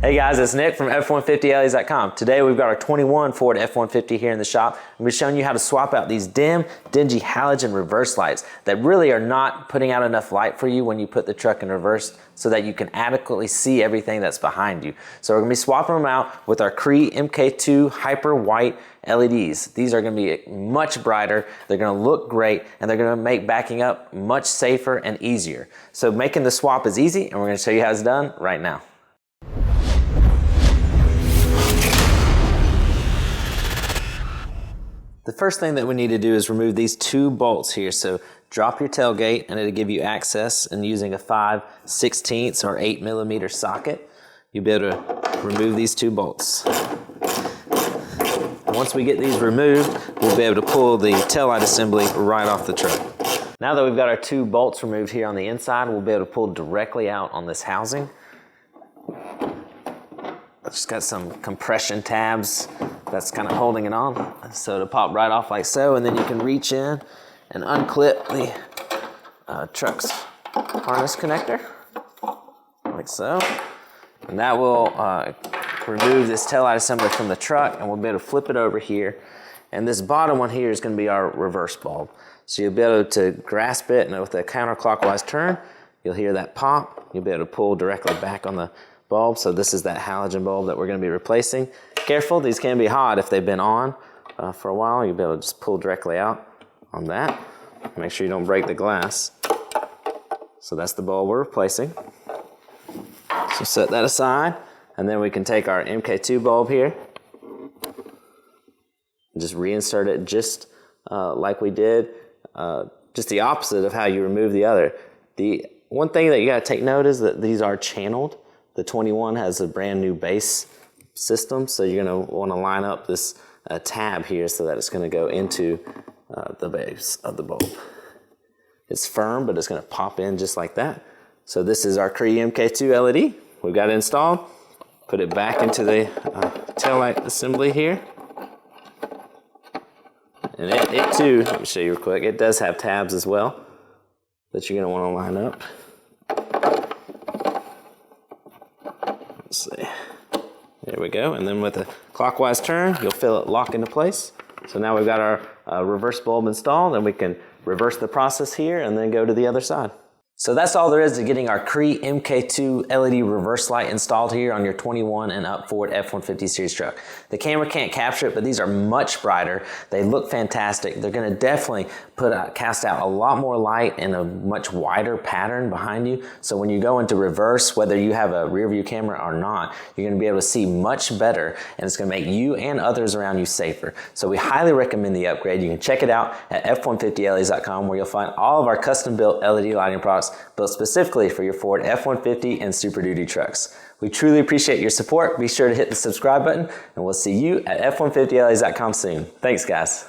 Hey guys, it's Nick from F150LEs.com. Today we've got our 21 Ford F-150 here in the shop, and we're showing you how to swap out these dim, dingy halogen reverse lights that really are not putting out enough light for you when you put the truck in reverse so that you can adequately see everything that's behind you. So we're going to be swapping them out with our CREE MK2 Hyper White LEDs. These are going to be much brighter, they're going to look great, and they're going to make backing up much safer and easier. So making the swap is easy, and we're going to show you how it's done right now. The first thing that we need to do is remove these two bolts here. So drop your tailgate and it'll give you access, and using a 5/16 or 8mm socket, you'll be able to remove these two bolts. Once we get these removed, we'll be able to pull the taillight assembly right off the truck. Now that we've got our two bolts removed here on the inside, we'll be able to pull directly out on this housing. Just got some compression tabs that's kind of holding it on, so it'll pop right off like so, and then you can reach in and unclip the truck's harness connector like so, and that will remove this taillight assembly from the truck, and we'll be able to flip it over here, and this bottom one here is going to be our reverse bulb. So you'll be able to grasp it, and with a counterclockwise turn you'll hear that pop. You'll be able to pull directly back on the bulb. So this is that halogen bulb that we're going to be replacing. Careful, these can be hot if they've been on for a while. You'll be able to just pull directly out on that. Make sure you don't break the glass. So that's the bulb we're replacing. So set that aside, and then we can take our MK2 bulb here and just reinsert it just like we did, just the opposite of how you remove the other. The one thing that you got to take note is that these are channeled. The 21 has a brand new base system, so you're going to want to line up this tab here so that it's going to go into the base of the bulb. It's firm, but it's going to pop in just like that. So this is our CREE MK2 LED. We've got it installed. Put it back into the taillight assembly here. And it too, let me show you real quick, it does have tabs as well that you're going to want to line up. Let's see. There we go. And then with a clockwise turn, you'll feel it lock into place. So now we've got our reverse bulb installed, and we can reverse the process here and then go to the other side. So that's all there is to getting our CREE MK2 LED reverse light installed here on your 21 and up Ford F-150 series truck. The camera can't capture it, but these are much brighter. They look fantastic. They're going to definitely cast out a lot more light in a much wider pattern behind you. So when you go into reverse, whether you have a rear view camera or not, you're going to be able to see much better, and it's going to make you and others around you safer. So we highly recommend the upgrade. You can check it out at F150LEs.com, where you'll find all of our custom built LED lighting products built specifically for your Ford F-150 and Super Duty trucks. We truly appreciate your support. Be sure to hit the subscribe button, and we'll see you at F150LEs.com soon. Thanks, guys.